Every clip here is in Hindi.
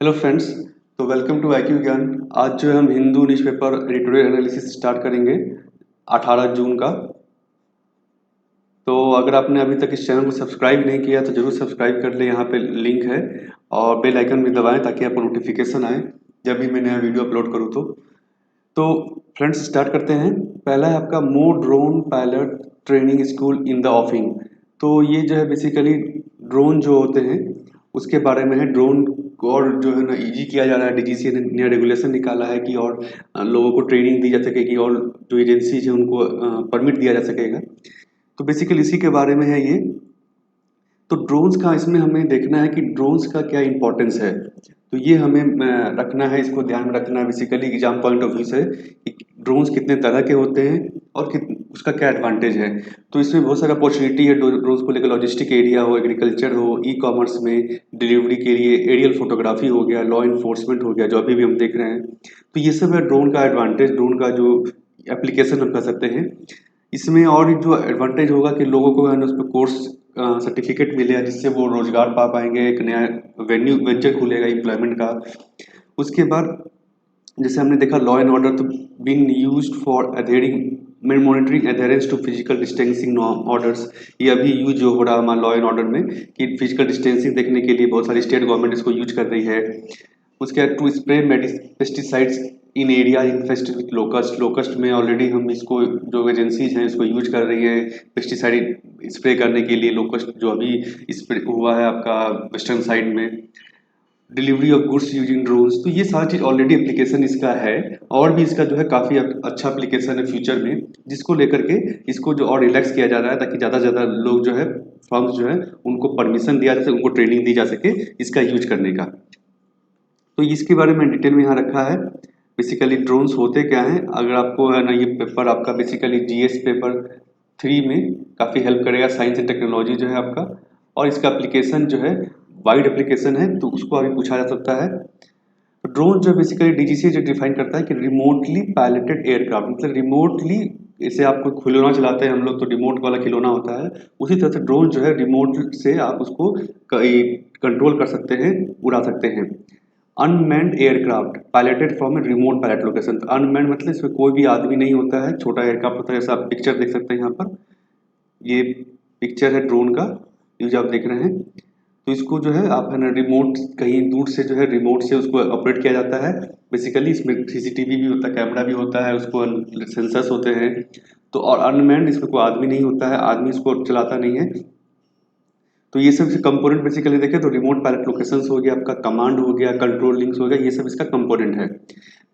Hello friends. तो वेलकम टू IQ ज्ञान। आज जो है हम Hindu newspaper editorial analysis start करेंगे 18 जून का। तो अगर आपने अभी तक इस चैनल को सब्सक्राइब नहीं किया तो जरूर सब्सक्राइब कर ले, यहाँ पे लिंक है और बेल आइकन भी दबाएं ताकि आपको नोटिफिकेशन आए जब भी मैं नया वीडियो अपलोड करूँ। तो फ्रेंड्स स्टार्ट करते हैं। पहला है आपका more drone pilot training school in the offing. तो ये जो है बेसिकली ड्रोन जो होते हैं उसके बारे में है। ड्रोन को और जो है ना ईजी किया जा रहा है। DGCA ने नया रेगुलेशन निकाला है कि और लोगों को ट्रेनिंग दी जा सकेगी और जो एजेंसीज है उनको परमिट दिया जा सकेगा। तो बेसिकली इसी के बारे में है ये। तो ड्रोन्स का इसमें हमें देखना है कि ड्रोन्स का क्या इंपॉर्टेंस है। तो ये हमें रखना है, इसको ध्यान में रखना है basically exam point of view से कि ड्रोन्स कितने तरह के होते हैं और उसका क्या एडवांटेज है। तो इसमें बहुत सारा अपॉर्चुनिटी है ड्रोन्स को लेकर। लॉजिस्टिक एरिया हो, एग्रीकल्चर हो, ई-कॉमर्स में डिलीवरी के लिए, एरियल फोटोग्राफी हो गया, लॉ इन्फोर्समेंट हो गया जो अभी भी हम देख रहे हैं। तो ये सब है ड्रोन का एडवांटेज, ड्रोन का जो एप्लीकेशन हम कर सकते हैं। इसमें और जो एडवांटेज होगा कि लोगों को है ना उस पर कोर्स सर्टिफिकेट मिलेगा जिससे वो रोजगार पा पाएंगे, एक नया वेंचर खुलेगा एम्प्लॉयमेंट का। उसके बाद जैसे हमने देखा law and order to been used for adhering monitoring adherence to physical distancing orders. ये अभी यूज हो रहा है हमारा लॉ एंड ऑर्डर में कि फिजिकल डिस्टेंसिंग देखने के लिए बहुत सारी स्टेट गवर्नमेंट इसको यूज कर रही है। उसके बाद to spray pesticides in area infested with locust. Locust में ऑलरेडी हम इसको जो एजेंसीज हैं इसको यूज कर रही हैं पेस्टिसाइड स्प्रे करने के लिए। लोकस्ट जो अभी स्प्रे हुआ है आपका वेस्टर्न साइड में। Delivery of goods using drones. तो ये सारी चीज़ ऑलरेडी एप्लीकेशन इसका है और भी इसका जो है काफ़ी अच्छा एप्लीकेशन है फ्यूचर में, जिसको लेकर के इसको जो और रिलैक्स किया जा रहा है ताकि ज़्यादा से ज़्यादा लोग जो है फर्म्स जो है उनको परमिशन दिया जा सके, उनको ट्रेनिंग दी जा सके इसका यूज करने का। तो इसके बारे में डिटेल में यहाँ रखा है। बेसिकली ड्रोन्स होते क्या हैं, अगर आपको है ना ये पेपर आपका बेसिकली GS पेपर 3 में काफ़ी हेल्प करेगा। साइंस एंड टेक्नोलॉजी जो है आपका, और इसका एप्लीकेशन जो है वाइड एप्लीकेशन है तो उसको अभी पूछा जा सकता है। ड्रोन जो बेसिकली DGCA जो डिफाइन करता है कि रिमोटली पायलटेड एयरक्राफ्ट, मतलब रिमोटली, जैसे आपको खिलौना चलाते हैं हम लोग तो रिमोट वाला खिलौना होता है, उसी तरह से ड्रोन जो है रिमोट से आप उसको कंट्रोल कर सकते हैं, उड़ा सकते हैं। Unmanned aircraft piloted from a remote pilot location. Unmanned मतलब इसमें कोई भी आदमी नहीं होता है, छोटा एयरक्राफ्ट होता है। जैसा आप पिक्चर देख सकते हैं यहाँ पर, ये पिक्चर है ड्रोन का, ये जो आप देख रहे हैं। तो इसको जो है आप है ना रिमोट, कहीं दूर से जो है रिमोट से उसको ऑपरेट किया जाता है। बेसिकली इसमें CCTV भी होता है, कैमरा भी होता है, उसको सेंसर्स होते हैं। तो और अनमैन्ड इसमें कोई आदमी नहीं होता है, आदमी इसको चलाता नहीं है। तो ये सब कंपोनेंट बेसिकली देखें तो रिमोट पायलट लोकेशंस हो गया, आपका कमांड हो गया, कंट्रोल लिंक्स हो गया, ये सब इसका कंपोनेंट है।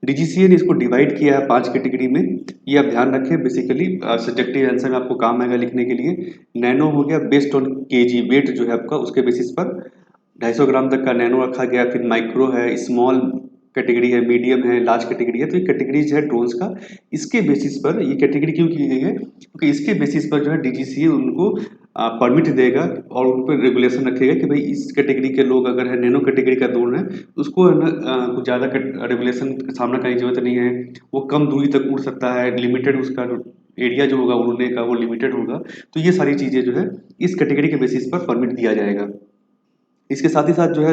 DGCA ने इसको डिवाइड किया है 5 कैटेगरी में। ये आप ध्यान रखें, बेसिकली सब्जेक्टिव आंसर में आपको काम आएगा लिखने के लिए। नैनो हो गया बेस्ड ऑन केजी, वेट जो है आपका उसके बेसिस पर 250 ग्राम तक का नैनो रखा गया। फिर माइक्रो है, स्मॉल कैटेगरी है, मीडियम है, लार्ज कैटेगरी है। तो ये कैटेगरीज है ड्रोन्स का। इसके बेसिस पर ये कैटेगरी क्यों की गई है, क्योंकि इसके बेसिस पर जो है DGCA उनको परमिट देगा और उन पर रेगुलेशन रखेगा कि भाई इस कैटेगरी के लोग अगर है, नैनो कैटेगरी का ड्रोन है तो उसको है ना कुछ ज़्यादा रेगुलेशन का सामना करने की जरूरत नहीं है। वो कम दूरी तक उड़ सकता है, लिमिटेड उसका एरिया जो होगा उड़ने का वो लिमिटेड होगा। तो ये सारी चीज़ें जो है इस कैटेगरी के बेसिस पर परमिट दिया जाएगा। इसके साथ ही साथ जो है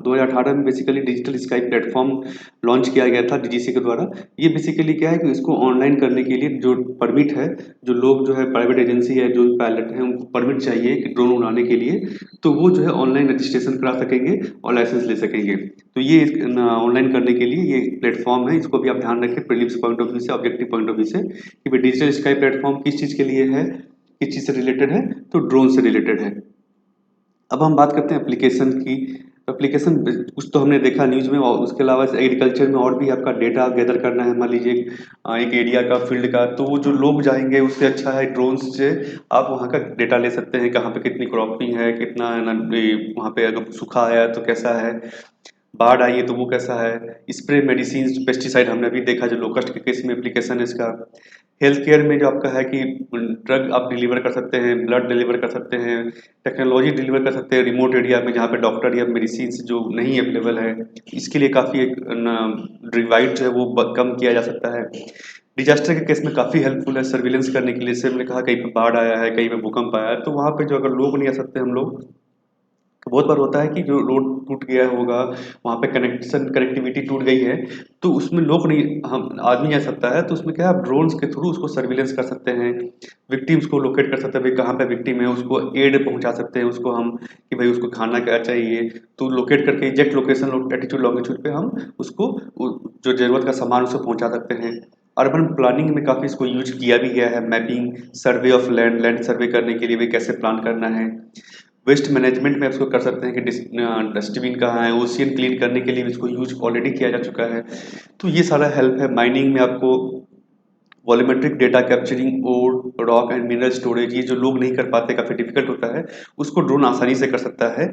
2018 में basically digital sky platform launch किया गया था DGCA के द्वारा। ये बेसिकली क्या है कि इसको ऑनलाइन करने के लिए जो परमिट है, जो लोग जो है प्राइवेट एजेंसी है, जो पायलट हैं उनको परमिट चाहिए कि ड्रोन उड़ाने के लिए, तो वो जो है ऑनलाइन रजिस्ट्रेशन करा सकेंगे और लाइसेंस ले सकेंगे। तो ये ऑनलाइन करने के लिए ये प्लेटफॉर्म है, इसको भी आप ध्यान रखें प्रीलिम्स पॉइंट ऑफ व्यू से, ऑब्जेक्टिव पॉइंट ऑफ व्यू से कि भाई डिजिटल स्काई प्लेटफॉर्म किस चीज़ के लिए है, किस चीज़ से रिलेटेड है, तो ड्रोन से रिलेटेड है। अब हम बात करते हैं एप्लीकेशन की। एप्लीकेशन कुछ तो हमने देखा न्यूज़ में, और उसके अलावा एग्रीकल्चर में और भी आपका डेटा गैदर करना है। मान लीजिए एक एरिया का, फील्ड का, तो वो जो लोग जाएंगे उससे अच्छा है ड्रोन से आप वहाँ का डेटा ले सकते हैं, कहाँ पे कितनी क्रॉपिंग है, कितना है ना वहाँ पे अगर सूखा आया तो कैसा है, बाढ़ आई है तो वो कैसा है। स्प्रे मेडिसिन पेस्टिसाइड हमने अभी देखा जो लोकस्ट के केस में एप्लीकेशन है इसका। हेल्थ केयर में जो आपका है कि ड्रग आप डिलीवर कर सकते हैं, ब्लड डिलीवर कर सकते हैं, टेक्नोलॉजी डिलीवर कर सकते हैं रिमोट एरिया में जहाँ पे डॉक्टर या मेडिसिन जो नहीं अवेलेबल है, इसके लिए काफ़ी एक डिवाइड जो है वो कम किया जा सकता है। डिजास्टर के केस में काफ़ी हेल्पफुल है सर्विलेंस करने के लिए। जैसे हमने कहा कहीं पे बाढ़ आया है, कहीं पे भूकंप आया है, तो वहाँ पे जो अगर लोग नहीं आ सकते हम लोग, बहुत बार होता है कि जो रोड टूट गया होगा, वहाँ पे कनेक्टिविटी टूट गई है, तो उसमें लोग नहीं, हम आदमी जा सकता है, तो उसमें क्या है, आप ड्रोन्स के थ्रू उसको सर्विलेंस कर सकते हैं, विक्टिम्स को लोकेट कर सकते हैं, भाई कहाँ पे विक्टिम है, उसको एड पहुँचा सकते हैं उसको हम, कि भाई उसको खाना क्या चाहिए, तो लोकेट करके एग्जैक्ट लोकेशन एटीट्यूड लॉन्गिट्यूड पे हम उसको जो ज़रूरत का सामान उसको पहुँचा सकते हैं। अर्बन प्लानिंग में काफ़ी इसको यूज किया भी गया है, mapping, survey of land, land survey करने के लिए भी कैसे प्लान करना है। वेस्ट मैनेजमेंट में इसको कर सकते हैं कि डस्टबिन कहाँ है, ओशियन क्लीन करने के लिए भी इसको यूज ऑलरेडी किया जा चुका है। तो ये सारा हेल्प है। माइनिंग में आपको volumetric data capturing, or rock and mineral storage, ये जो लोग नहीं कर पाते, काफ़ी डिफिकल्ट होता है, उसको ड्रोन आसानी से कर सकता है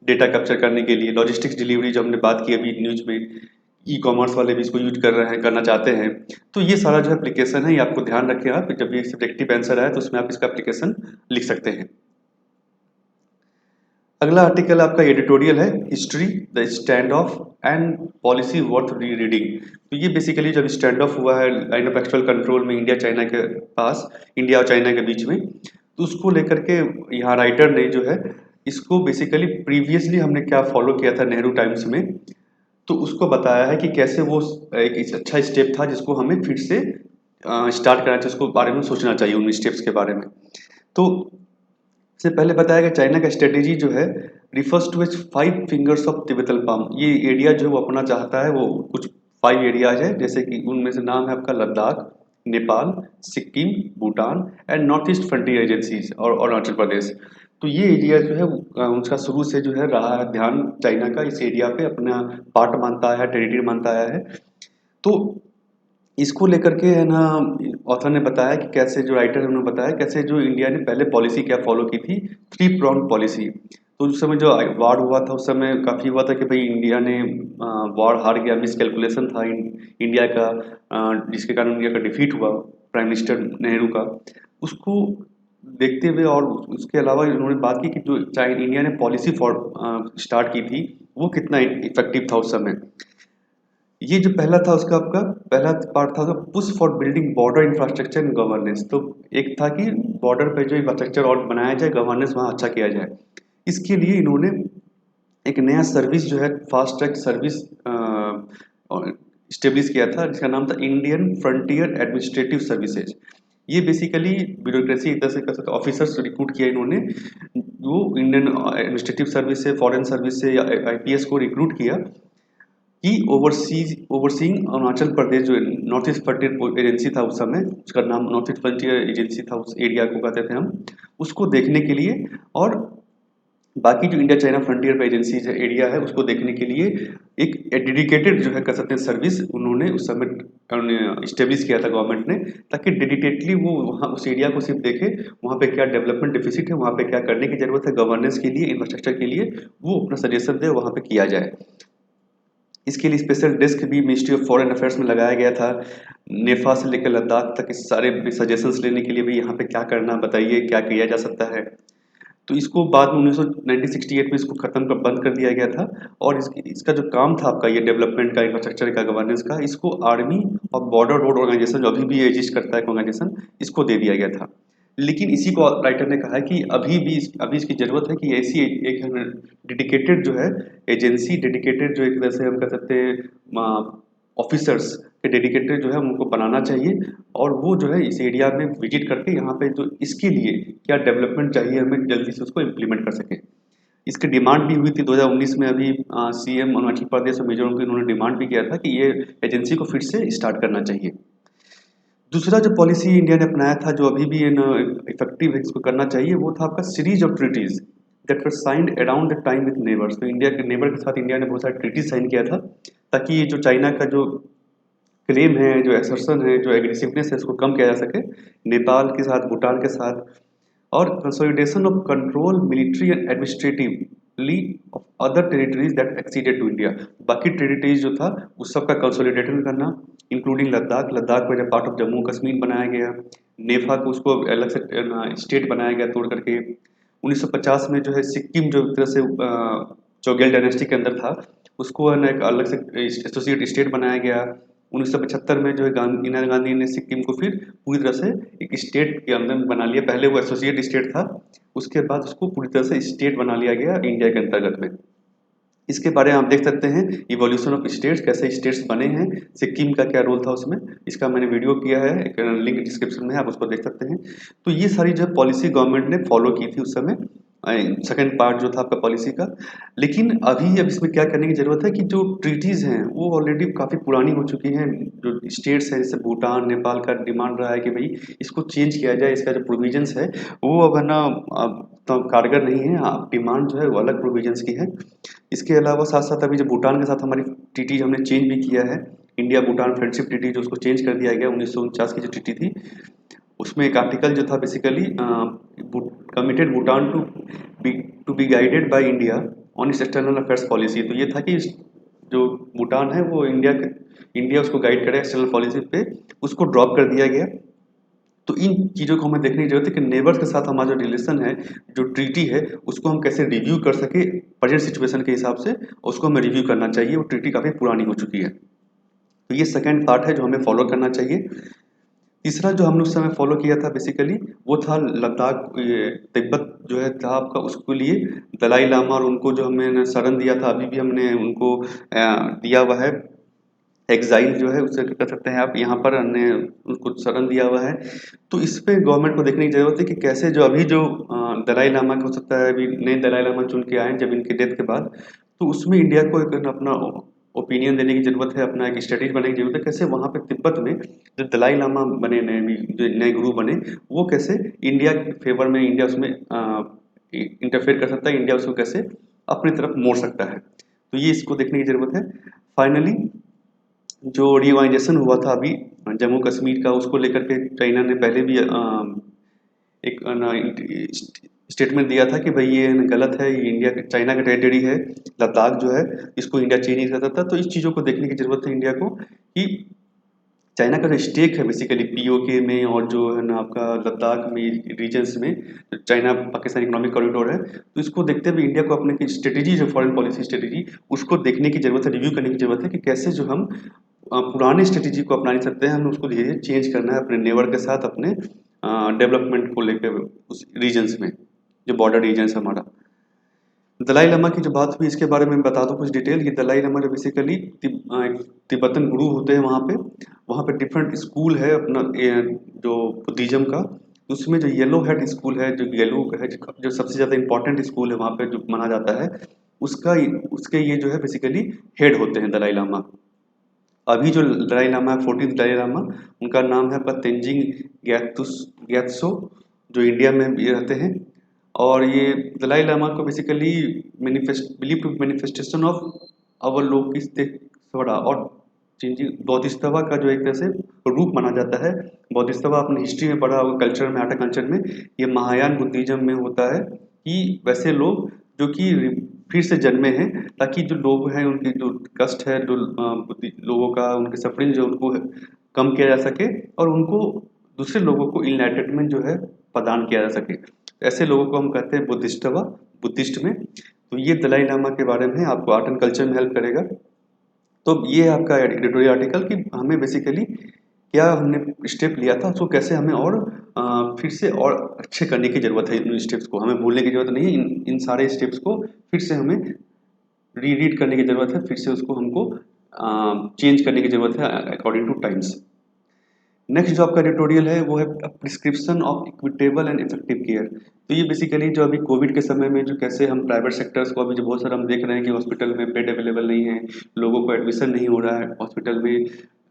डेटा कैप्चर करने के लिए। लॉजिस्टिक्स डिलीवरी जो हमने बात की अभी न्यूज में, ई कॉमर्स वाले भी इसको यूज कर रहे हैं, करना चाहते हैं। तो ये सारा जो एप्लीकेशन है, ये आपको ध्यान रखें, आप जब भी सब्जेक्टिव आंसर आए तो उसमें आप इसका एप्लीकेशन लिख सकते हैं। अगला आर्टिकल आपका एडिटोरियल है, history the stand of and policy worth reading. तो ये बेसिकली जब स्टैंड ऑफ हुआ है लाइन ऑफ एक्चुअल कंट्रोल में इंडिया चाइना के पास, इंडिया और चाइना के बीच में, तो उसको लेकर के यहाँ राइटर ने जो है इसको बेसिकली प्रीवियसली हमने क्या फॉलो किया था नेहरू टाइम्स में, तो उसको बताया है कि कैसे वो एक अच्छा स्टेप था जिसको हमें फिर से स्टार्ट करना चाहिए, उसको बारे में सोचना चाहिए उन स्टेप्स के बारे में। तो से पहले बताया गया चाइना का स्ट्रेटेजी जो है refers to its 5 fingers of Tibetan palm. ये एरिया जो है वो अपना चाहता है, वो कुछ 5 एरियाज है, जैसे कि उनमें से नाम है आपका Ladakh, Nepal, Sikkim, Bhutan and north east frontier agencies और अरुणाचल प्रदेश। तो ये एरिया जो है उनका शुरू से जो है रहा है ध्यान, चाइना का इस एरिया पे अपना पार्ट मानता है, टेरिटरी मानता है। तो इसको लेकर के है ना, ऑथर ने बताया कि कैसे, जो राइटर है उन्होंने बताया कैसे जो इंडिया ने पहले पॉलिसी क्या फॉलो की थी, 3 प्रॉन्ग पॉलिसी। तो उस समय जो वार हुआ था उस समय काफ़ी हुआ था कि भाई इंडिया ने वार हार गया, मिसकैलकुलेशन था इंडिया का, जिसके कारण इंडिया का डिफीट हुआ प्राइम मिनिस्टर नेहरू का। उसको देखते हुए और उसके अलावा उन्होंने बात की कि जो चाइना इंडिया ने पॉलिसी फॉर स्टार्ट की थी वो कितना इफेक्टिव था उस समय। ये जो पहला था उसका, आपका पहला पार्ट था उसका push for building border infrastructure and governance. तो एक था कि बॉर्डर पे जो इंफ्रास्ट्रक्चर और बनाया जाए, गवर्नेंस वहाँ अच्छा किया जाए। इसके लिए इन्होंने एक नया सर्विस जो है फास्ट ट्रैक सर्विस स्टेब्लिश किया था, जिसका नाम था इंडियन फ्रंटियर एडमिनिस्ट्रेटिव सर्विसेज। ये बेसिकली ब्यूरोक्रेसी एक तरह से कर सकते, ऑफिसर्स रिक्रूट किया इन्होंने, वो इंडियन एडमिनिस्ट्रेटिव सर्विस से, फॉरेन सर्विस से या आईपीएस को रिक्रूट किया कि ओवरसीइंग अरुणाचल प्रदेश जो नॉर्थ ईस्ट फ्रंटियर एजेंसी था उस समय, उसका नाम नॉर्थ ईस्ट फ्रंटियर एजेंसी था, उस एरिया को कहते थे हम, उसको देखने के लिए, और बाकी जो इंडिया चाइना फ्रंटियर पे एजेंसी एरिया है उसको देखने के लिए एक डेडिकेटेड जो है कर सकते हैं सर्विस उन्होंने उस समय इस्टेब्लिश किया था गवर्नमेंट ने, ताकि डेडिकेटली वो वहाँ उस एरिया को सिर्फ देखे, वहाँ पे क्या डेवलपमेंट डिफिसिट है, वहाँ पे क्या करने की जरूरत है गवर्नेंस के लिए, इंफ्रास्ट्रक्चर के लिए, वो अपना सजेशन दे, वहाँ पे किया जाए। इसके लिए स्पेशल डेस्क भी मिनिस्ट्री ऑफ फॉरेन अफेयर्स में लगाया गया था। नेफा से लेकर लद्दाख तक इस सारे सजेशंस लेने के लिए भी यहाँ पे क्या करना, बताइए क्या किया जा सकता है। तो इसको बाद में 1968 में इसको खत्म कर बंद कर दिया गया था, और इसका जो काम था आपका ये डेवलपमेंट का, इंफ्रास्ट्रक्चर का, गवर्नेंस का, इसको आर्मी और बॉर्डर रोड ऑर्गेनाइजेशन जो अभी भी एग्जिस्ट करता है ऑर्गेनाइजेशन, इसको दे दिया गया था। लेकिन इसी को राइटर ने कहा है कि अभी इसकी जरूरत है कि ऐसी एक डेडिकेटेड जो है एजेंसी, डेडिकेटेड जो एक तरह से हम कह सकते हैं ऑफिसर्स के डेडिकेटेड जो है उनको बनाना चाहिए, और वो जो है इस एरिया में विजिट करके यहाँ पे जो इसके लिए क्या डेवलपमेंट चाहिए हमें जल्दी से उसको इम्प्लीमेंट कर सके। इसकी डिमांड भी हुई थी 2019 में, अभी सीएम अरुणाचल प्रदेश और मिजोरम की उन्होंने डिमांड भी किया था कि ये एजेंसी को फिर से स्टार्ट करना चाहिए। दूसरा जो पॉलिसी इंडिया ने अपनाया था जो अभी भी इफेक्टिव है, इसको करना चाहिए, वो था आपका series of treaties that were signed around the time with neighbours. तो इंडिया के नेबर के साथ इंडिया ने बहुत सारे ट्रीटीज साइन किया था, ताकि ये जो चाइना का जो क्लेम है, जो एक्सर्शन है, जो एग्रेसिवनेस है, इसको कम किया जा सके, नेपाल के साथ, भूटान के साथ। और consolidation of control military and administratively of other territories that acceded to India. बाकी टेरिटरीज जो था उस सब का कंसोलिडेशन करना, इंक्लूडिंग लद्दाख। लद्दाख को जब पार्ट ऑफ जम्मू कश्मीर बनाया गया, नेफा को उसको अलग से स्टेट बनाया गया तोड़ करके। 1950 में जो है सिक्किम जो एक तरह से चौगेल डायनेस्टी के अंदर था, उसको है ना एक अलग से एसोसिएट स्टेट बनाया गया। 1975 में जो है इंदिरा गांधी ने सिक्किम को फिर पूरी तरह से एक स्टेट के अंदर बना लिया। पहले वो एसोसिएट स्टेट था, उसके बाद उसको पूरी तरह से स्टेट बना लिया गया इंडिया के अंतर्गत में। इसके बारे में आप देख सकते हैं इवोल्यूशन ऑफ स्टेट्स, कैसे स्टेट्स बने हैं, सिक्किम का क्या रोल था उसमें। इसका मैंने वीडियो किया है, एक लिंक डिस्क्रिप्शन में है, आप उसको देख सकते हैं। तो ये सारी जो पॉलिसी गवर्नमेंट ने फॉलो की थी उस समय, सेकंड पार्ट जो था आपका पॉलिसी का। लेकिन अब इसमें क्या करने की जरूरत है कि जो ट्रीटीज हैं वो ऑलरेडी काफ़ी पुरानी हो चुकी हैं। जो स्टेट्स हैं जैसे भूटान, नेपाल का डिमांड रहा है कि भाई इसको चेंज किया जाए, इसका जो प्रोविजंस है वो अब है ना अब तो कारगर नहीं है। डिमांड जो है वो अलग प्रोविजंस की है। इसके अलावा साथ साथ अभी जो भूटान के साथ हमारी टीटी हमने चेंज भी किया है, इंडिया भूटान फ्रेंडशिप टीटी, जो उसको चेंज कर दिया गया 1949 की जो टीटी थी, उसमें एक आर्टिकल जो था basically committed Bhutan to be guided by India on its external affairs policy. तो ये था कि जो भूटान है वो इंडिया उसको गाइड करे एक्सटर्नल पॉलिसी पे, उसको ड्रॉप कर दिया गया। तो इन चीज़ों को हमें देखने की जरूरत है कि नेबर्स के साथ हमारा जो रिलेशन है, जो ट्रीटी है, उसको हम कैसे रिव्यू कर सके प्रेजेंट सिचुएशन के हिसाब से, उसको हमें रिव्यू करना चाहिए। वो ट्रीटी काफ़ी पुरानी हो चुकी है। तो ये सेकंड पार्ट है जो हमें फॉलो करना चाहिए। तीसरा जो हमने उस समय फॉलो किया था बेसिकली, वो था लद्दाख, ये तिब्बत जो है था आपका, उसके लिए दलाई लामा और उनको जो हमने शरण दिया था, अभी भी हमने उनको दिया हुआ है। एग्जाइल जो है उससे कर सकते हैं आप, यहाँ पर हमने उनको शरण दिया हुआ है। तो इस पे गवर्नमेंट को देखने की जरूरत है कि कैसे जो अभी जो दलाई लामा हो सकता है अभी नए दलाई लामा चुन के आए जब इनके डेथ के बाद, तो उसमें इंडिया को एक अपना ओपिनियन देने की जरूरत है, अपना एक स्ट्रेटेजी बनाने की जरूरत है, कैसे वहाँ पे तिब्बत में जो दलाई लामा बने, नए जो नए गुरु बने, वो कैसे इंडिया के फेवर में, इंडिया उसमें इंटरफेयर कर सकता है, इंडिया उसको कैसे अपनी तरफ मोड़ सकता है। तो ये इसको देखने की जरूरत है। फाइनली जो रिवाइजेशन हुआ था अभी जम्मू कश्मीर का, उसको लेकर के चाइना ने पहले भी एक स्टेटमेंट दिया था कि भाई ये गलत है, ये इंडिया चाइना का टेरिटरी है, लद्दाख जो है इसको इंडिया चेंज नहीं कर सकता। तो इस चीज़ों को देखने की जरूरत है इंडिया को कि चाइना का जो स्टेक है बेसिकली पीओके में और जो है ना आपका लद्दाख में रीजन्स में, जो चाइना पाकिस्तान इकोनॉमिक कॉरिडोर है, तो इसको देखते हुए इंडिया को अपने स्ट्रेटेजी, जो फॉरेन पॉलिसी स्ट्रेटेजी, उसको देखने की जरूरत है, रिव्यू करने की जरूरत है कि कैसे जो हम पुराने स्ट्रेटेजी को अपना नहीं सकते हैं, हमें उसको धीरे धीरे चेंज करना है अपने नेबर के साथ, अपने डेवलपमेंट को लेकर उस रीजन्स में, जो बॉर्डर रीजन्स हमारा। दलाई लामा की जो बात हुई इसके बारे में बता दूं कुछ डिटेल। ये दलाई लामा जो बेसिकली तिब्बतन गुरु होते हैं वहाँ पे डिफरेंट स्कूल है अपना जो बुद्धिज्म का। उसमें जो येलो हेड स्कूल है, जो येलो है, जो सबसे ज़्यादा इंपॉर्टेंट स्कूल है वहाँ पे जो माना जाता है, उसके ये जो है बेसिकली हेड होते हैं दलाई लामा। अभी जो दलाई लामा है, 14th दलाई लामा, उनका नाम है आपका तेंजिंग ग्यात्सो, जो इंडिया में भी रहते हैं। और ये दलाई लामा को basically believe to manifestation of Avalokiteshvara और चेंजिंग बौद्धिस्तवा का जो एक तरह से रूप माना जाता है। बौद्धिस्तवा अपनी हिस्ट्री में पढ़ा होगा, कल्चर में, आर्ट कल्चर में, ये महायान बुद्धिज्म में होता है कि वैसे लोग जो कि फिर से जन्मे हैं, ताकि जो लोग हैं उनकी जो कष्ट है, जो लोगों का उनके सफरिंग जो उनको कम किया जा सके, और उनको दूसरे लोगों को इनलाइटनमेंट जो है प्रदान किया जा सके। ऐसे लोगों को हम कहते हैं बुद्धिस्टवा, बुद्धिस्ट में। तो ये दलाई लामा के बारे में आपको आर्ट एंड कल्चर में हेल्प करेगा। तो ये है आपका एडिटोरियल आर्टिकल कि हमें बेसिकली क्या हमने स्टेप लिया था, उसको कैसे हमें और फिर से और अच्छे करने की ज़रूरत है। इन स्टेप्स को हमें भूलने की ज़रूरत नहीं है, इन सारे स्टेप्स को फिर से हमें रीड करने की ज़रूरत है, फिर से उसको हमको चेंज करने की ज़रूरत है अकॉर्डिंग टू टाइम्स। नेक्स्ट जो आपका एडिटोरियल है वो है prescription of equitable and effective care. तो ये बेसिकली जो अभी कोविड के समय में जो कैसे हम प्राइवेट सेक्टर्स को, अभी जो बहुत सारा हम देख रहे हैं कि हॉस्पिटल में बेड अवेलेबल नहीं है, लोगों को एडमिशन नहीं हो रहा है हॉस्पिटल में,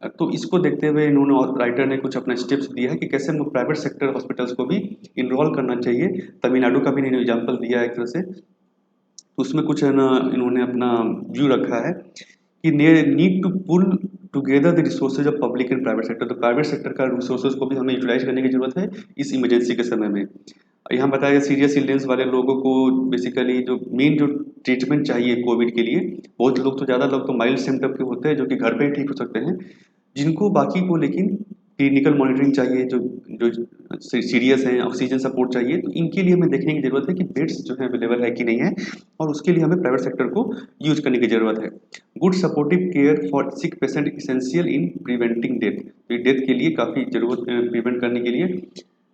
तो इसको देखते हुए इन्होंने राइटर ने कुछ अपना स्टेप्स दिया है कि कैसे हम प्राइवेट सेक्टर हॉस्पिटल्स को भी इन्वॉल्व करना चाहिए। तमिलनाडु का भी इन्होंने एग्जाम्पल दिया है एक तरह से। तो उसमें कुछ है ना इन्होंने अपना व्यू रखा है कि need to pull together the resources of public and private sector. तो प्राइवेट सेक्टर का रिसोर्सेज को भी हमें यूटिलाइज करने की जरूरत है इस इमरजेंसी के समय में। यहाँ बताया गया सीरियस इलनेस वाले लोगों को बेसिकली जो मेन जो ट्रीटमेंट चाहिए कोविड के लिए, बहुत लोग तो, ज़्यादा लोग तो माइल्ड सिम्टम के होते हैं जो कि घर पे ही ठीक हो सकते हैं, जिनको बाकी को लेकिन क्लिनिकल मॉनिटरिंग चाहिए, जो जो सीरियस हैं, ऑक्सीजन सपोर्ट चाहिए, तो इनके लिए हमें देखने की ज़रूरत है कि बेड्स जो है अवेलेबल है कि नहीं है, और उसके लिए हमें प्राइवेट सेक्टर को यूज करने की ज़रूरत है। Good supportive care for sick patient essential in preventing death, तो डेथ के लिए काफ़ी ज़रूरत प्रिवेंट करने के लिए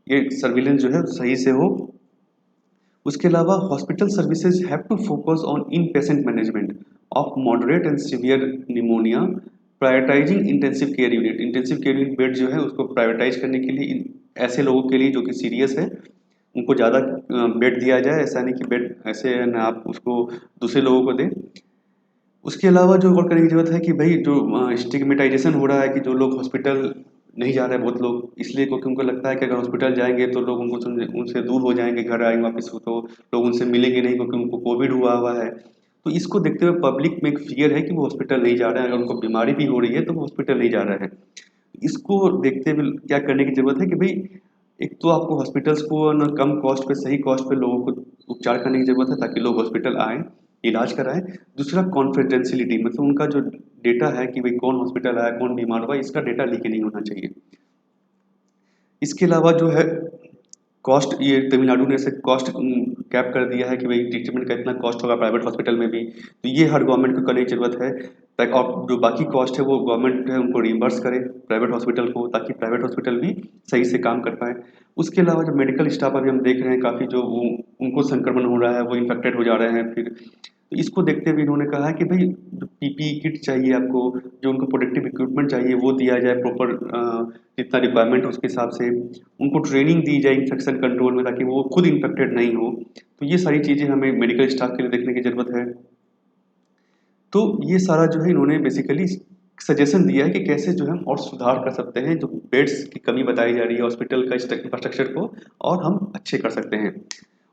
ये सर्विलेंस जो है सही से हो। उसके अलावा hospital services have to focus on in patient management of moderate and severe pneumonia, prioritising intensive care unit. Intensive care unit bed जो है उसको प्रायोरिटाइज करने के लिए ऐसे लोगों के लिए जो कि सीरियस है उनको ज़्यादा बेड दिया जाए, ऐसा नहीं कि बेड ऐसे है ना आप उसको दूसरे लोगों को दें। उसके अलावा जो और करने की ज़रूरत है कि भाई जो स्टिग्मेटाइजेशन हो रहा है कि जो लोग हॉस्पिटल नहीं जा रहे हैं बहुत लोग, इसलिए क्योंकि उनको लगता है कि अगर हॉस्पिटल जाएंगे तो लोग उनको उनसे दूर हो जाएंगे, घर आएंगे वापस तो लोग उनसे मिलेंगे नहीं क्योंकि उनको कोविड हुआ है। तो इसको देखते हुए पब्लिक में एक फियर है कि वो हॉस्पिटल नहीं जा रहे हैं, अगर उनको बीमारी भी हो रही है तो वो हॉस्पिटल नहीं जा रहे हैं। इसको देखते हुए क्या करने की ज़रूरत है कि भाई एक तो आपको हॉस्पिटल्स को ना कम कॉस्ट पे, सही कॉस्ट पे लोगों को उपचार करने की ज़रूरत है ताकि लोग हॉस्पिटल आएँ, इलाज कराएँ। दूसरा कॉन्फिडेंशियलिटी, मतलब उनका जो डेटा है कि भाई कौन हॉस्पिटल आया, कौन बीमार हुआ, इसका डेटा लीक नहीं होना चाहिए। इसके अलावा जो है कॉस्ट, ये तमिलनाडु ने ऐसे कॉस्ट कैप कर दिया है कि भाई ट्रीटमेंट का इतना कॉस्ट होगा प्राइवेट हॉस्पिटल में भी, तो ये हर गवर्नमेंट को करने की ज़रूरत है ताकि, और जो बाकी कॉस्ट है वो गवर्नमेंट है उनको रिइम्बर्स करे प्राइवेट हॉस्पिटल को, ताकि प्राइवेट हॉस्पिटल भी सही से काम कर पाए। उसके अलावा जो मेडिकल स्टाफ अभी हम देख रहे हैं काफ़ी जो उनको संक्रमण हो रहा है, वो इन्फेक्टेड हो जा रहे हैं फिर, तो इसको देखते हुए इन्होंने कहा है कि भाई जो पीपीई किट चाहिए आपको, जो उनको प्रोटेक्टिव इक्विपमेंट चाहिए वो दिया जाए प्रॉपर, जितना रिक्वायरमेंट है उसके हिसाब से उनको ट्रेनिंग दी जाए इन्फेक्शन कंट्रोल में ताकि वो खुद इन्फेक्टेड नहीं हो। तो ये सारी चीज़ें हमें मेडिकल स्टाफ के लिए देखने की ज़रूरत है। तो ये सारा जो है इन्होंने बेसिकली सजेशन दिया है कि कैसे जो है हम और सुधार कर सकते हैं, जो बेड्स की कमी बताई जा रही है हॉस्पिटल का इंफ्रास्ट्रक्चर को, और हम अच्छे कर सकते हैं।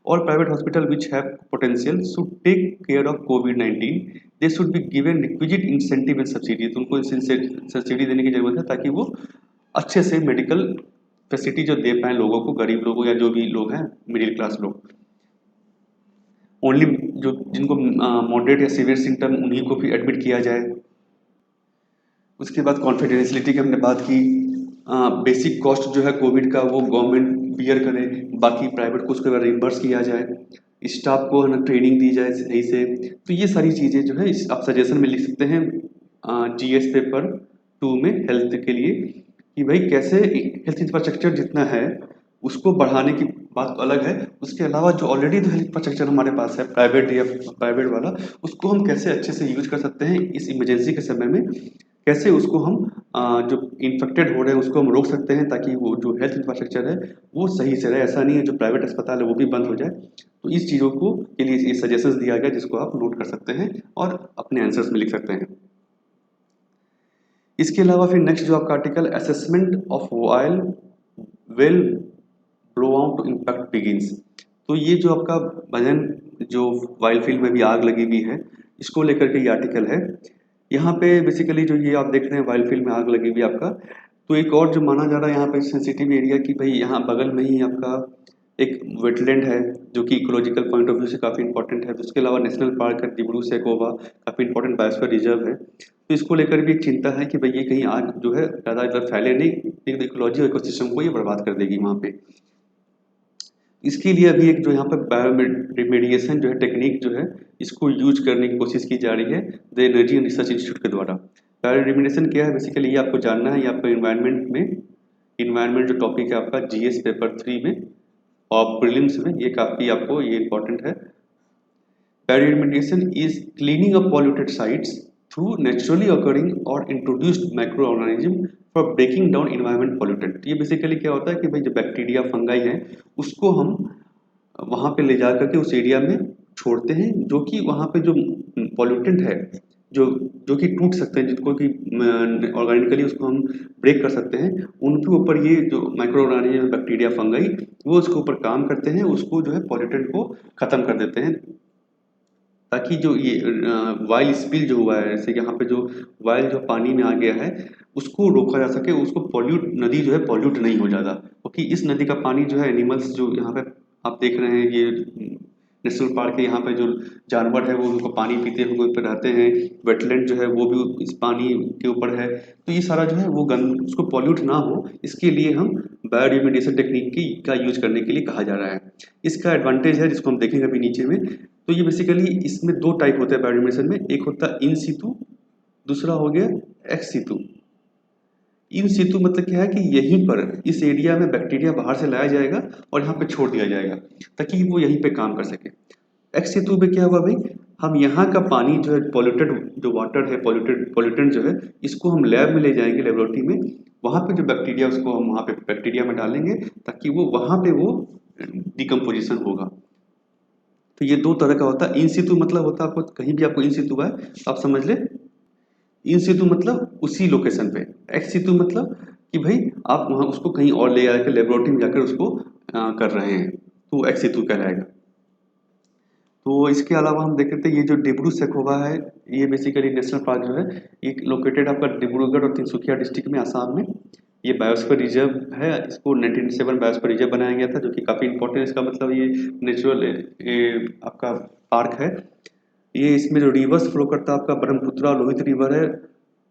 All private hospitals which have potential should take care of COVID-19. They should be given requisite incentive and subsidy. तो उनको सब्सिडी देने की जरूरत है ताकि वो अच्छे से मेडिकल फैसिलिटी जो दे पाए लोगों को, गरीब लोगों या जो भी लोग हैं मिडिल क्लास लोग। ओनली जो जिनको मॉडरेट या सीवियर सिम्टम उन्हीं को भी एडमिट किया जाए। उसके बाद कॉन्फिडेंशियलिटी की हमने बात की। बेसिक कॉस्ट जो है कोविड का वो गवर्नमेंट बियर करे, बाकी प्राइवेट को उसके बाद रिम्बर्स किया जाए, स्टाफ को है ना ट्रेनिंग दी जाए सही से। तो ये सारी चीज़ें जो है इस आप सजेशन में लिख सकते हैं जीएस पेपर 2 में हेल्थ के लिए, कि भाई कैसे हेल्थ इंफ्रास्ट्रक्चर जितना है उसको बढ़ाने की बात तो अलग है, उसके अलावा जो ऑलरेडी जो हेल्थ इंफ्रास्ट्रक्चर हमारे पास है प्राइवेट या प्राइवेट वाला, उसको हम कैसे अच्छे से यूज कर सकते हैं इस इमरजेंसी के समय में, कैसे उसको हम जो इन्फेक्टेड हो रहे हैं उसको हम रोक सकते हैं ताकि वो जो हेल्थ इंफ्रास्ट्रक्चर है वो सही से रहे। ऐसा नहीं है जो प्राइवेट अस्पताल है वो भी बंद हो जाए। तो इस चीज़ों को के लिए ये सजेशंस दिया गया जिसको आप नोट कर सकते हैं और अपने आंसर्स में लिख सकते हैं। इसके अलावा फिर नेक्स्ट जो आपका article assessment of while well blow out impact begins, तो ये जो आपका भजन जो वाइल फील्ड में भी आग लगी हुई है इसको लेकर के ये आर्टिकल है। यहाँ पे बेसिकली जो ये आप देख रहे हैं वाइल फील्ड में आग लगी हुई आपका, तो एक और जो माना जा रहा है यहाँ पे सेंसिटिव एरिया कि भाई यहाँ बगल में ही आपका एक वेटलैंड है जो कि इकोलॉजिकल पॉइंट ऑफ व्यू से काफ़ी इंपॉर्टेंट है। तो उसके अलावा नेशनल पार्क है डिब्रू सैखोवा, काफ़ी इंपॉर्टेंट बायोस्फीयर रिजर्व है। तो इसको लेकर भी एक चिंता है कि भाई ये कहीं आग जो है ज़्यादा इधर फैले नहीं, इकोलॉजी और इकोसिस्टम को ये बर्बाद कर देगी वहाँ पे। इसके लिए अभी एक जो यहाँ पे बायोरिमेडिएशन जो है टेक्निक जो है इसको यूज करने की कोशिश की जा रही है the energy and research institute के द्वारा। बायोरिमेडिएशन क्या है बेसिकली ये आपको जानना है, ये आपको इन्वायरमेंट जो टॉपिक है आपका जीएस पेपर 3 में और प्रीलिम्स में ये काफ़ी आपको ये इंपॉर्टेंट है। Bioremediation is cleaning up polluted sites through naturally occurring or introduced microorganism for breaking down environment pollutant। ये बेसिकली क्या होता है कि भाई जो बैक्टीरिया फंगाई है उसको हम वहाँ पे ले जा करके उस एरिया में छोड़ते हैं जो कि वहाँ पे जो पॉल्यूटेंट है जो जो कि टूट सकते हैं, जिनको कि ऑर्गेनिकली उसको हम ब्रेक कर सकते हैं, उनके ऊपर ये जो माइक्रो ऑर्गेनिज्म बैक्टीरिया फंगाई वो उसके ऊपर काम करते हैं, उसको जो है पॉल्यूटेंट को ख़त्म कर देते हैं ताकि जो ये वाइल स्पिल जो हुआ है, जैसे यहाँ पे जो वाइल जो पानी में आ गया है उसको रोका जा सके, उसको पॉल्यूट नदी जो है पॉल्यूट नहीं हो ज़्यादा, क्योंकि इस नदी का पानी जो है एनिमल्स जो यहाँ पे आप देख रहे हैं ये नेशनल पार्क है, यहाँ पे जो जानवर है वो उनको पानी पीते हुए पे रहते हैं, वेटलैंड जो है वो भी इस पानी के ऊपर है। तो ये सारा जो है वो उसको पॉल्यूट ना हो, इसके लिए हम बायोरिमेडिएशन टेक्निक की का यूज करने के लिए कहा जा रहा है। इसका एडवांटेज है जिसको हम देखेंगे अभी नीचे में। तो ये बेसिकली इसमें दो टाइप होते हैं बायोरिमेडिएशन में, एक होता है इन सितु, दूसरा हो गया एक्स सितु। इन सितु मतलब क्या है कि यहीं पर इस एरिया में बैक्टीरिया बाहर से लाया जाएगा और यहाँ पे छोड़ दिया जाएगा ताकि वो यहीं पे काम कर सके। एक्स सितु में क्या हुआ भाई, हम यहाँ का पानी जो है पॉल्यूटेड जो वाटर है, पॉल्यूटेंट जो है, इसको हम लैब में ले जाएंगे, लेबोरेटरी में, वहाँ पे जो बैक्टीरिया उसको हम वहाँ पे बैक्टीरिया में डालेंगे ताकि वो वहाँ पे वो डिकम्पोजिशन होगा। तो ये दो तरह का होता है। इन सितु मतलब होता है आपको कहीं भी आपको इन सितु है तो आप समझ ले इन सितु मतलब उसी लोकेशन पे। एक्स सितु मतलब कि भाई आप वहाँ उसको कहीं और ले जाकर लेबोरेटरी में जाकर उसको कर रहे हैं, तो एक्स सितु कहलाएगा। तो इसके अलावा हम देख लेते हैं ये जो डिब्रू सैखोवा है, ये बेसिकली नेशनल पार्क जो है ये लोकेटेड आपका डिब्रूगढ़ और तिनसुकिया डिस्ट्रिक्ट में, आसाम में। ये बायोस्फीयर रिजर्व है, इसको 1997 बायोस्फीयर रिजर्व बनाया गया था, जो कि काफ़ी इंपॉर्टेंट, इसका मतलब ये नेचुरल आपका पार्क है। ये इसमें जो रिवर्स फ्लो करता है आपका ब्रह्मपुत्र लोहित रिवर है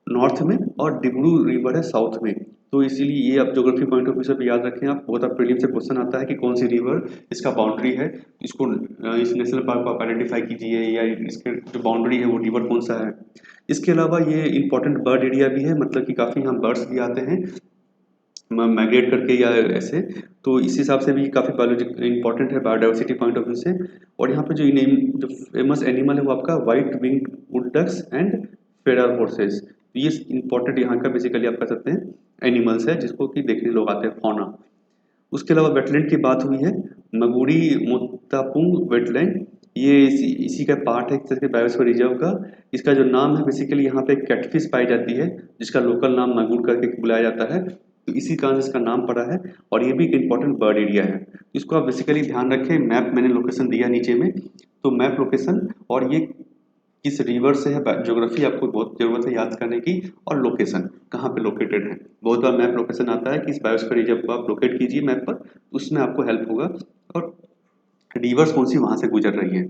नॉर्थ में और डिब्रू रिवर है साउथ में। तो इसीलिए ये आप ज्योग्राफी पॉइंट ऑफ व्यू से भी याद रखें, आप बहुत आप प्रीलिम से क्वेश्चन आता है कि कौन सी रिवर इसका बाउंड्री है, इसको इस नेशनल पार्क को आप आइडेंटिफाई कीजिए या इसके जो बाउंड्री है वो रिवर कौन सा है। इसके अलावा ये इंपॉर्टेंट बर्ड एरिया भी है, मतलब कि काफ़ी यहाँ बर्ड्स भी आते हैं माइग्रेट करके या ऐसे, तो इस हिसाब से भी काफ़ी बायोलॉजी इंपॉर्टेंट है बायोडाइवर्सिटी पॉइंट ऑफ व्यू से। और यहाँ पे जो फेमस एनिमल है वो आपका white wing wood ducks and feral horses. तो ये इंपॉर्टेंट यहाँ का बेसिकली आप कह सकते हैं एनिमल्स है जिसको कि देखने लोग आते हैं, फौना। उसके अलावा वेटलैंड की बात हुई है, मगुड़ी मोत्तापुंग वेटलैंड, ये इसी का पार्ट है एक तरह के बायोस्फीयर रिजर्व का। इसका जो नाम है बेसिकली यहाँ पे कैटफिश पाई जाती है जिसका लोकल नाम मगुड़ करके बुलाया जाता है, तो इसी कारण से इसका नाम पड़ा है। और ये भी एक इंपॉर्टेंट बर्ड एरिया है, इसको आप बेसिकली ध्यान रखें। मैप मैंने लोकेशन दिया नीचे में, तो मैप लोकेशन और ये किस रिवर से है, ज्योग्राफी आपको बहुत जरूरत है याद करने की, और लोकेशन कहाँ पे लोकेटेड है। बहुत बार मैप लोकेशन आता है कि इस बायोस्फीयर रिजर्व को आप लोकेट कीजिए मैप पर, उसमें आपको हेल्प होगा, और रिवर्स कौन सी वहां से गुजर रही है।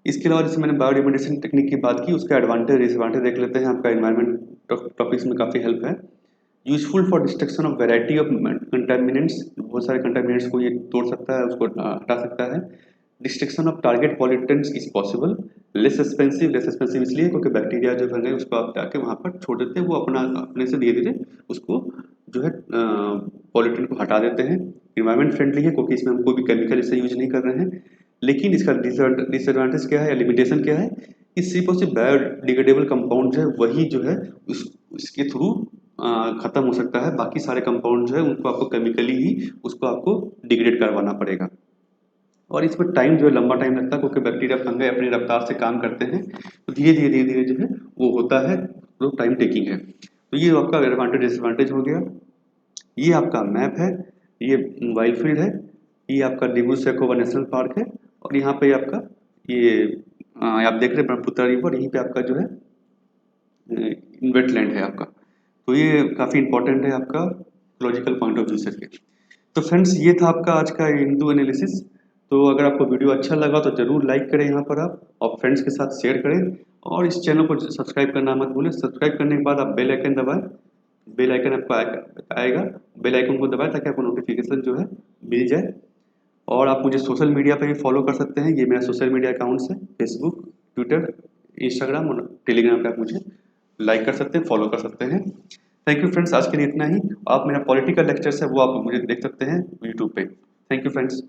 इसके अलावा जैसे मैंने बायोडिमिनेशन टेक्निक की बात की, उसका एडवांटेज डिसएडवांटेज देख लेते हैं। आपका एनवायरमेंट टॉपिक्स में काफ़ी हेल्प है। Useful for destruction of variety of contaminants, बहुत सारे कंटेमिनेंट्स को ये तोड़ सकता है, उसको हटा सकता है। Destruction of target pollutants is possible. Less expensive इसलिए क्योंकि बैक्टीरिया जो है उसको आप जाके वहाँ पर छोड़ देते हैं, वो अपने से धीरे धीरे उसको जो है पॉल्यूटेंट को हटा देते हैं। इन्वायरमेंट फ्रेंडली है क्योंकि इसमें हम कोई भी केमिकल इससे यूज नहीं कर रहे हैं। लेकिन इसका डिसएडवांटेज क्या है या लिमिटेशन क्या है कि सिर्फ और सिर्फ बायोडिग्रेडेबल कंपाउंड जो है वही जो है उसके थ्रू खत्म हो सकता है। बाकी सारे कंपाउंड जो है उनको आपको केमिकली ही उसको आपको डिग्रेड करवाना पड़ेगा, और इसमें टाइम जो है लंबा टाइम लगता है क्योंकि बैक्टीरिया फंगाई अपनी रफ्तार से काम करते हैं, तो धीरे धीरे जो है वो होता है, तो टाइम टेकिंग है। तो ये आपका एडवांटेज डिसएडवांटेज हो गया। ये आपका मैप है, ये वाइल्ड फील्ड है, ये आपका डिब्रू सैखोवा नेशनल पार्क है, और यहाँ पे आपका ये आप देख रहे हैं ब्रह्मपुत्र रिवर, यहीं पे आपका जो है वेटलैंड है आपका। तो ये काफ़ी इंपॉर्टेंट है आपका इकोलॉजिकल पॉइंट ऑफ व्यू से। तो फ्रेंड्स ये था आपका आज का हिंदू एनालिसिस। तो अगर आपको वीडियो अच्छा लगा तो ज़रूर लाइक करें यहाँ पर आप, और फ्रेंड्स के साथ शेयर करें, और इस चैनल को सब्सक्राइब करना मत भूलें। सब्सक्राइब करने के बाद आप बेल आइकन दबाएं, बेल आइकन आपको आएगा, बेल आइकन को दबाएं ताकि आपको नोटिफिकेशन जो है मिल जाए। और आप मुझे सोशल मीडिया पे भी फॉलो कर सकते हैं, ये मेरा सोशल मीडिया अकाउंट्स है, फेसबुक, ट्विटर, इंस्टाग्राम और टेलीग्राम पे आप मुझे लाइक कर सकते हैं, फॉलो कर सकते हैं। थैंक यू फ्रेंड्स, आज के लिए इतना ही। आप मेरा पॉलिटिकल लेक्चर्स है वो आप मुझे देख सकते हैं यूट्यूब पे। Thank you friends.